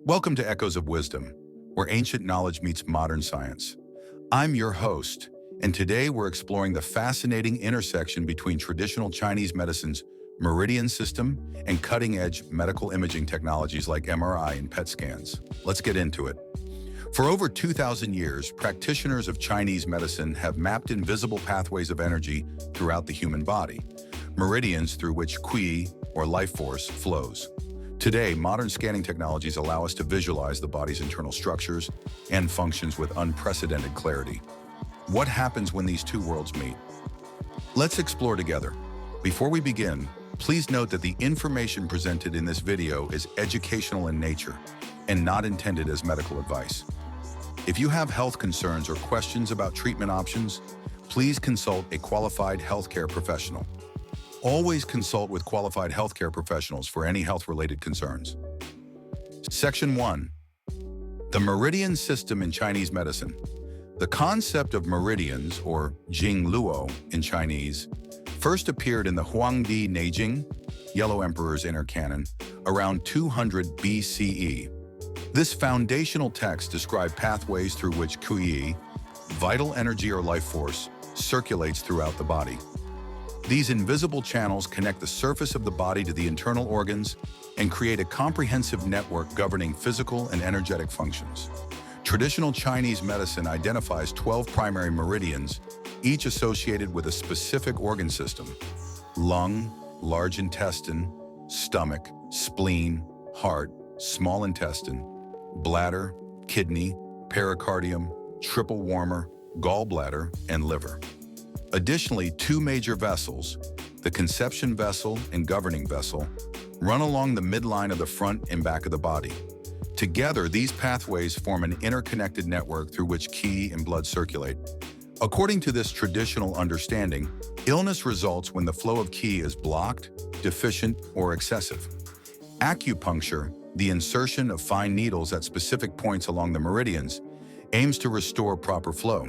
Welcome to Echoes of Wisdom, where ancient knowledge meets modern science. I'm your host, and today we're exploring the fascinating intersection between traditional Chinese medicine's Meridian system and cutting-edge medical imaging technologies like MRI and PET scans. Let's get into it. For over 2,000 years, practitioners of Chinese medicine have mapped invisible pathways of energy throughout the human body, meridians through which qi, or life force, flows. Today, modern scanning technologies allow us to visualize the body's internal structures and functions with unprecedented clarity. What happens when these two worlds meet? Let's explore together. Before we begin, please note that the information presented in this video is educational in nature and not intended as medical advice. If you have health concerns or questions about treatment options, please consult a qualified healthcare professional. Always consult with qualified healthcare professionals for any health-related concerns. Section 1. The Meridian System in Chinese Medicine. The concept of meridians, or Jing Luo in Chinese, first appeared in the Huangdi Neijing, Yellow Emperor's Inner Canon, around 200 BCE. This foundational text described pathways through which qi, vital energy or life force, circulates throughout the body. These invisible channels connect the surface of the body to the internal organs and create a comprehensive network governing physical and energetic functions. Traditional Chinese medicine identifies 12 primary meridians, each associated with a specific organ system: lung, large intestine, stomach, spleen, heart, small intestine, bladder, kidney, pericardium, triple warmer, gallbladder, and liver. Additionally, two major vessels, the conception vessel and governing vessel, run along the midline of the front and back of the body. Together, these pathways form an interconnected network through which qi and blood circulate. According to this traditional understanding, illness results when the flow of qi is blocked, deficient, or excessive. Acupuncture, the insertion of fine needles at specific points along the meridians, aims to restore proper flow.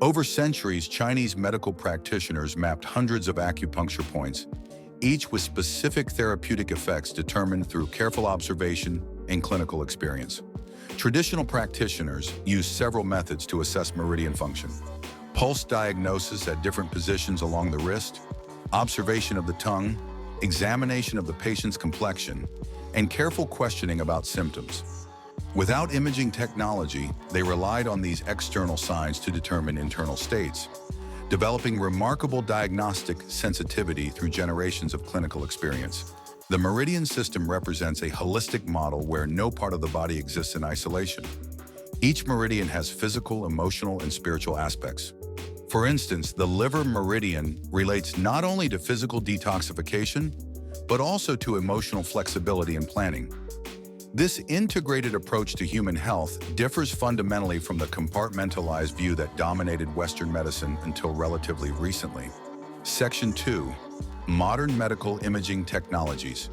Over centuries, Chinese medical practitioners mapped hundreds of acupuncture points, each with specific therapeutic effects determined through careful observation and clinical experience. Traditional practitioners use several methods to assess meridian function: pulse diagnosis at different positions along the wrist, observation of the tongue, examination of the patient's complexion, and careful questioning about symptoms. Without imaging technology, they relied on these external signs to determine internal states, developing remarkable diagnostic sensitivity through generations of clinical experience. The Meridian system represents a holistic model where no part of the body exists in isolation. Each meridian has physical, emotional, and spiritual aspects. For instance, the liver meridian relates not only to physical detoxification, but also to emotional flexibility and planning. This integrated approach to human health differs fundamentally from the compartmentalized view that dominated Western medicine until relatively recently. Section 2. Modern medical imaging technologies.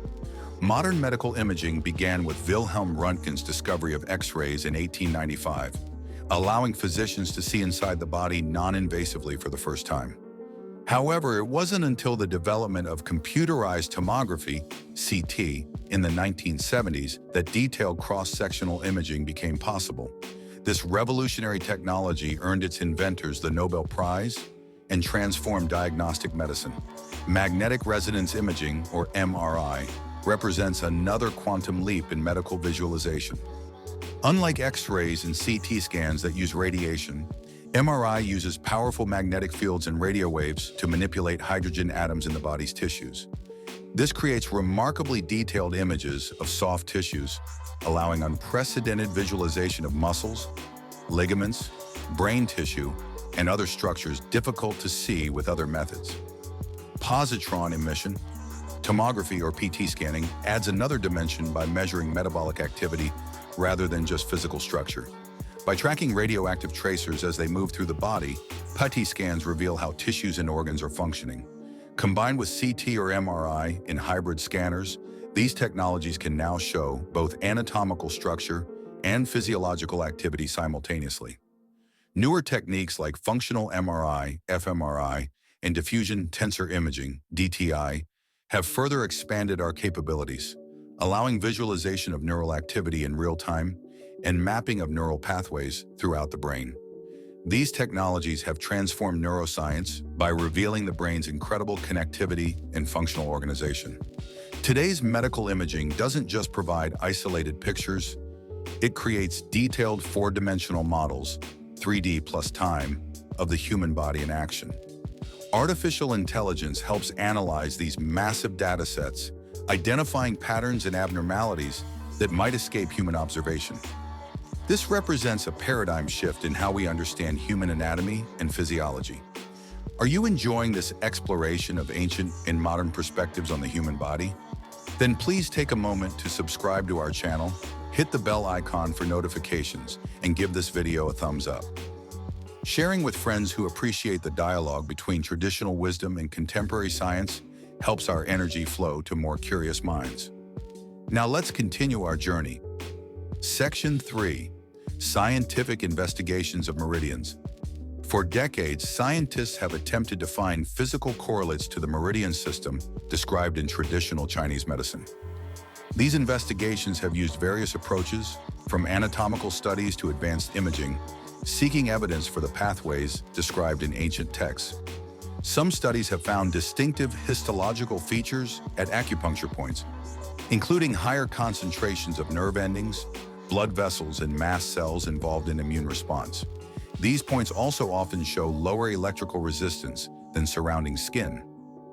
Modern medical imaging began with Wilhelm Röntgen's discovery of X-rays in 1895, allowing physicians to see inside the body non-invasively for the first time. However, it wasn't until the development of computerized tomography, CT, in the 1970s that detailed cross-sectional imaging became possible. This revolutionary technology earned its inventors the Nobel Prize and transformed diagnostic medicine. Magnetic resonance imaging, or MRI, represents another quantum leap in medical visualization. Unlike X-rays and CT scans that use radiation, MRI uses powerful magnetic fields and radio waves to manipulate hydrogen atoms in the body's tissues. This creates remarkably detailed images of soft tissues, allowing unprecedented visualization of muscles, ligaments, brain tissue, and other structures difficult to see with other methods. Positron emission, tomography or PT scanning, adds another dimension by measuring metabolic activity rather than just physical structure. By tracking radioactive tracers as they move through the body, PET scans reveal how tissues and organs are functioning. Combined with CT or MRI in hybrid scanners, these technologies can now show both anatomical structure and physiological activity simultaneously. Newer techniques like functional MRI, fMRI, and diffusion tensor imaging, DTI, have further expanded our capabilities, allowing visualization of neural activity in real time and mapping of neural pathways throughout the brain. These technologies have transformed neuroscience by revealing the brain's incredible connectivity and functional organization. Today's medical imaging doesn't just provide isolated pictures, it creates detailed four-dimensional models, 3D plus time, of the human body in action. Artificial intelligence helps analyze these massive datasets, identifying patterns and abnormalities that might escape human observation. This represents a paradigm shift in how we understand human anatomy and physiology. Are you enjoying this exploration of ancient and modern perspectives on the human body? Then please take a moment to subscribe to our channel, hit the bell icon for notifications, and give this video a thumbs up. Sharing with friends who appreciate the dialogue between traditional wisdom and contemporary science helps our energy flow to more curious minds. Now let's continue our journey. Section 3. Scientific Investigations of Meridians. For decades, scientists have attempted to find physical correlates to the meridian system described in traditional Chinese medicine. These investigations have used various approaches, from anatomical studies to advanced imaging, seeking evidence for the pathways described in ancient texts. Some studies have found distinctive histological features at acupuncture points, including higher concentrations of nerve endings, blood vessels, and mast cells involved in immune response. These points also often show lower electrical resistance than surrounding skin,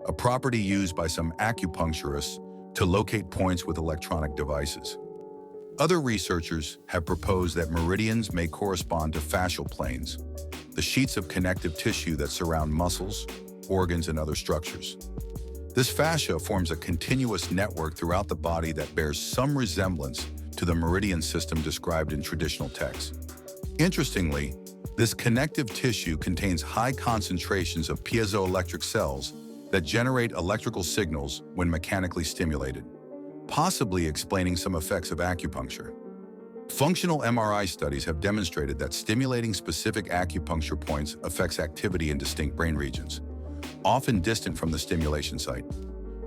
a property used by some acupuncturists to locate points with electronic devices. Other researchers have proposed that meridians may correspond to fascial planes, the sheets of connective tissue that surround muscles, organs, and other structures. This fascia forms a continuous network throughout the body that bears some resemblance to the meridian system described in traditional texts. Interestingly, this connective tissue contains high concentrations of piezoelectric cells that generate electrical signals when mechanically stimulated, possibly explaining some effects of acupuncture. Functional MRI studies have demonstrated that stimulating specific acupuncture points affects activity in distinct brain regions, often distant from the stimulation site.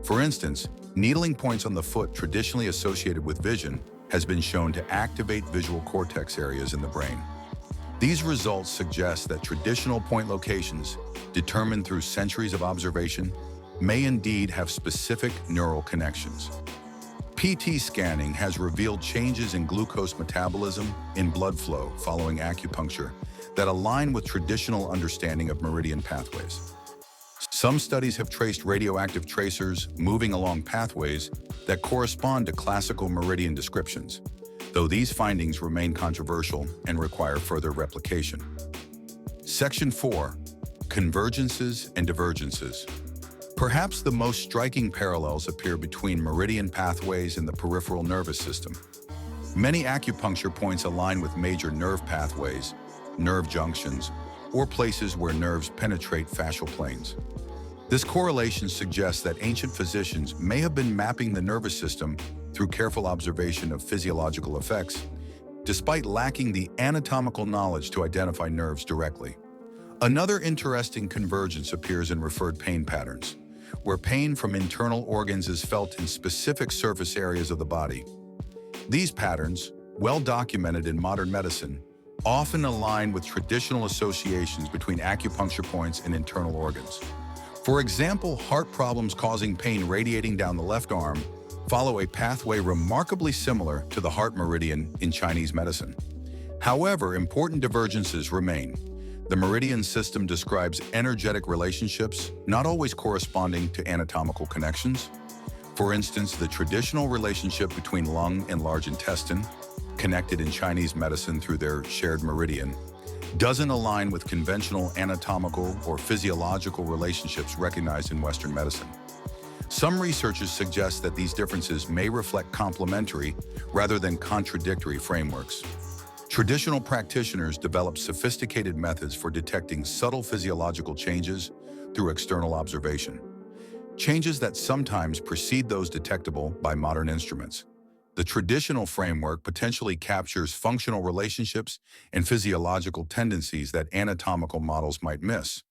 For instance, needling points on the foot traditionally associated with vision has been shown to activate visual cortex areas in the brain. These results suggest that traditional point locations, determined through centuries of observation, may indeed have specific neural connections. PT scanning has revealed changes in glucose metabolism in blood flow following acupuncture that align with traditional understanding of meridian pathways. Some studies have traced radioactive tracers moving along pathways that correspond to classical meridian descriptions, though these findings remain controversial and require further replication. Section 4. Convergences and divergences. Perhaps the most striking parallels appear between meridian pathways and the peripheral nervous system. Many acupuncture points align with major nerve pathways, nerve junctions, or places where nerves penetrate fascial planes. This correlation suggests that ancient physicians may have been mapping the nervous system through careful observation of physiological effects, despite lacking the anatomical knowledge to identify nerves directly. Another interesting convergence appears in referred pain patterns, where pain from internal organs is felt in specific surface areas of the body. These patterns, well documented in modern medicine, often align with traditional associations between acupuncture points and internal organs. For example, heart problems causing pain radiating down the left arm follow a pathway remarkably similar to the heart meridian in Chinese medicine. However, important divergences remain. The meridian system describes energetic relationships, not always corresponding to anatomical connections. For instance, the traditional relationship between lung and large intestine, connected in Chinese medicine through their shared meridian, doesn't align with conventional anatomical or physiological relationships recognized in Western medicine. Some researchers suggest that these differences may reflect complementary rather than contradictory frameworks. Traditional practitioners developed sophisticated methods for detecting subtle physiological changes through external observation, changes that sometimes precede those detectable by modern instruments. The traditional framework potentially captures functional relationships and physiological tendencies that anatomical models might miss.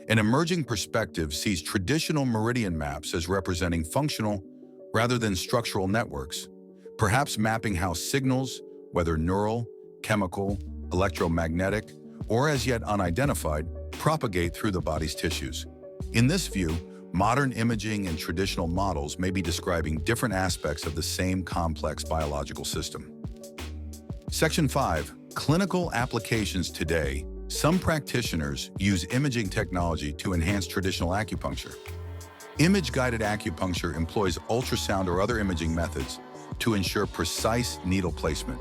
An emerging perspective sees traditional meridian maps as representing functional rather than structural networks, perhaps mapping how signals, whether neural, chemical, electromagnetic, or as yet unidentified, propagate through the body's tissues. In this view, modern imaging and traditional models may be describing different aspects of the same complex biological system. Section 5. Clinical applications today. Some practitioners use imaging technology to enhance traditional acupuncture. Image-guided acupuncture employs ultrasound or other imaging methods to ensure precise needle placement,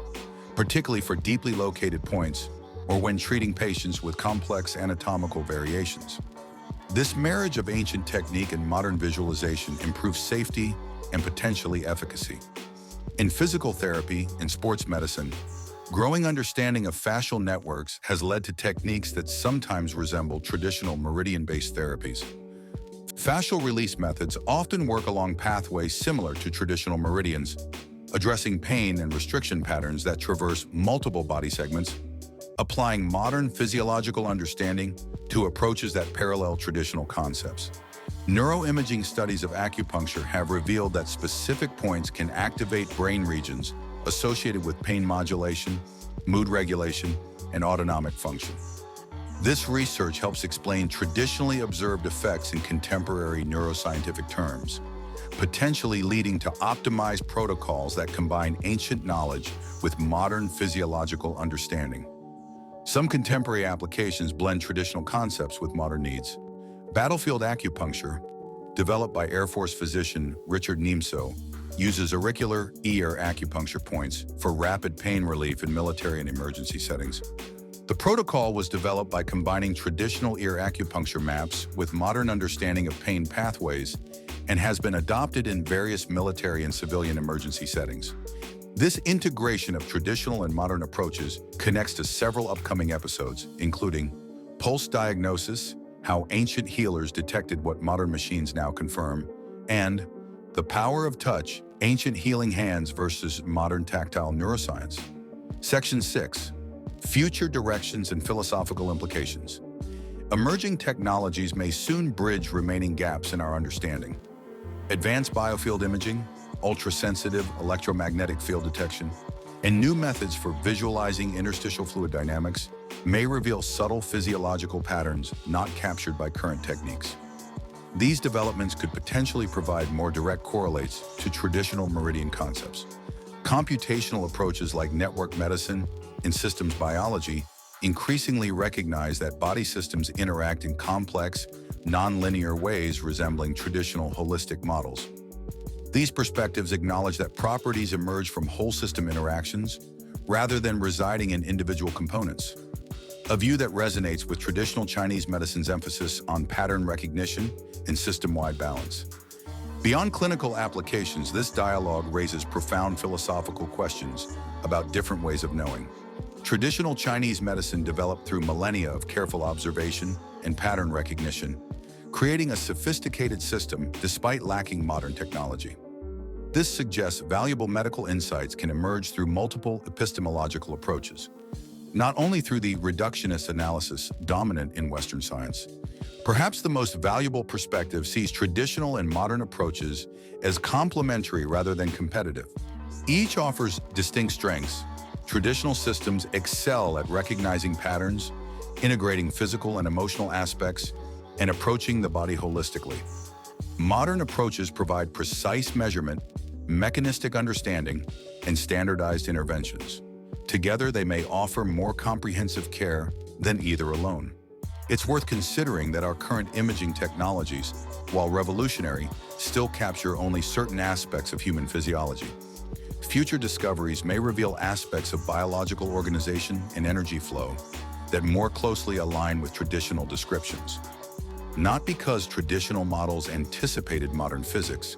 particularly for deeply located points or when treating patients with complex anatomical variations. This marriage of ancient technique and modern visualization improves safety and potentially efficacy. In physical therapy and sports medicine, growing understanding of fascial networks has led to techniques that sometimes resemble traditional meridian-based therapies. Fascial release methods often work along pathways similar to traditional meridians, addressing pain and restriction patterns that traverse multiple body segments, applying modern physiological understanding to approaches that parallel traditional concepts. Neuroimaging studies of acupuncture have revealed that specific points can activate brain regions associated with pain modulation, mood regulation, and autonomic function. This research helps explain traditionally observed effects in contemporary neuroscientific terms, potentially leading to optimized protocols that combine ancient knowledge with modern physiological understanding. Some contemporary applications blend traditional concepts with modern needs. Battlefield acupuncture, developed by Air Force physician Richard Niemso, uses auricular ear acupuncture points for rapid pain relief in military and emergency settings. The protocol was developed by combining traditional ear acupuncture maps with modern understanding of pain pathways and has been adopted in various military and civilian emergency settings. This integration of traditional and modern approaches connects to several upcoming episodes, including pulse diagnosis, how ancient healers detected what modern machines now confirm, and the power of touch, ancient healing hands versus modern tactile neuroscience. Section 6. Future directions and philosophical implications. Emerging technologies may soon bridge remaining gaps in our understanding. Advanced biofield imaging, ultrasensitive electromagnetic field detection, and new methods for visualizing interstitial fluid dynamics may reveal subtle physiological patterns not captured by current techniques. These developments could potentially provide more direct correlates to traditional meridian concepts. Computational approaches like network medicine and systems biology increasingly recognize that body systems interact in complex, non-linear ways resembling traditional holistic models. These perspectives acknowledge that properties emerge from whole system interactions rather than residing in individual components, a view that resonates with traditional Chinese medicine's emphasis on pattern recognition and system-wide balance. Beyond clinical applications, this dialogue raises profound philosophical questions about different ways of knowing. Traditional Chinese medicine developed through millennia of careful observation and pattern recognition, creating a sophisticated system despite lacking modern technology. This suggests valuable medical insights can emerge through multiple epistemological approaches, not only through the reductionist analysis dominant in Western science. Perhaps the most valuable perspective sees traditional and modern approaches as complementary rather than competitive. Each offers distinct strengths. Traditional systems excel at recognizing patterns, integrating physical and emotional aspects, and approaching the body holistically. Modern approaches provide precise measurement, mechanistic understanding, and standardized interventions. Together, they may offer more comprehensive care than either alone. It's worth considering that our current imaging technologies, while revolutionary, still capture only certain aspects of human physiology. Future discoveries may reveal aspects of biological organization and energy flow that more closely align with traditional descriptions. Not because traditional models anticipated modern physics,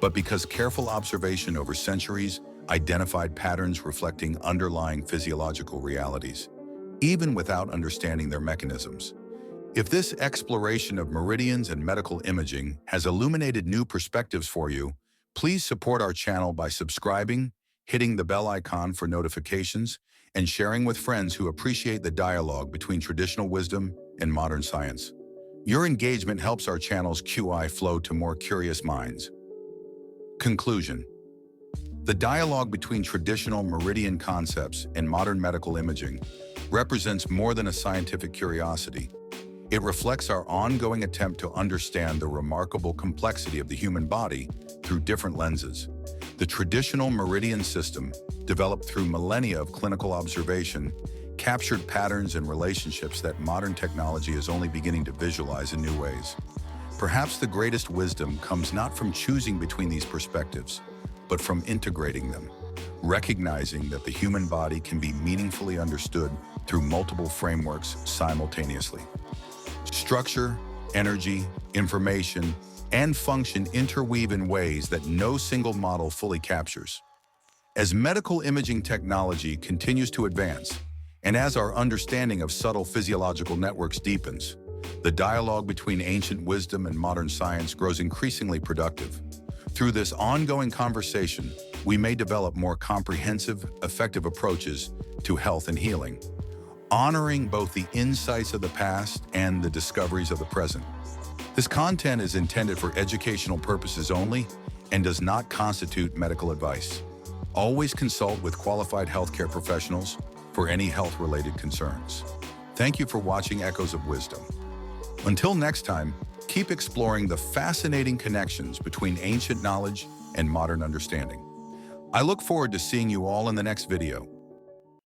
but because careful observation over centuries identified patterns reflecting underlying physiological realities, even without understanding their mechanisms. If this exploration of meridians and medical imaging has illuminated new perspectives for you, please support our channel by subscribing, hitting the bell icon for notifications, and sharing with friends who appreciate the dialogue between traditional wisdom and modern science. Your engagement helps our channel's QI flow to more curious minds. Conclusion. The dialogue between traditional Meridian concepts and modern medical imaging represents more than a scientific curiosity. It reflects our ongoing attempt to understand the remarkable complexity of the human body through different lenses. The traditional Meridian system, developed through millennia of clinical observation, captured patterns and relationships that modern technology is only beginning to visualize in new ways. Perhaps the greatest wisdom comes not from choosing between these perspectives, but from integrating them, recognizing that the human body can be meaningfully understood through multiple frameworks simultaneously. Structure, energy, information, and function interweave in ways that no single model fully captures. As medical imaging technology continues to advance, and as our understanding of subtle physiological networks deepens, the dialogue between ancient wisdom and modern science grows increasingly productive. Through this ongoing conversation, we may develop more comprehensive, effective approaches to health and healing, honoring both the insights of the past and the discoveries of the present. This content is intended for educational purposes only and does not constitute medical advice. Always consult with qualified healthcare professionals for any health-related concerns. Thank you for watching Echoes of Wisdom. Until next time, keep exploring the fascinating connections between ancient knowledge and modern understanding. I look forward to seeing you all in the next video.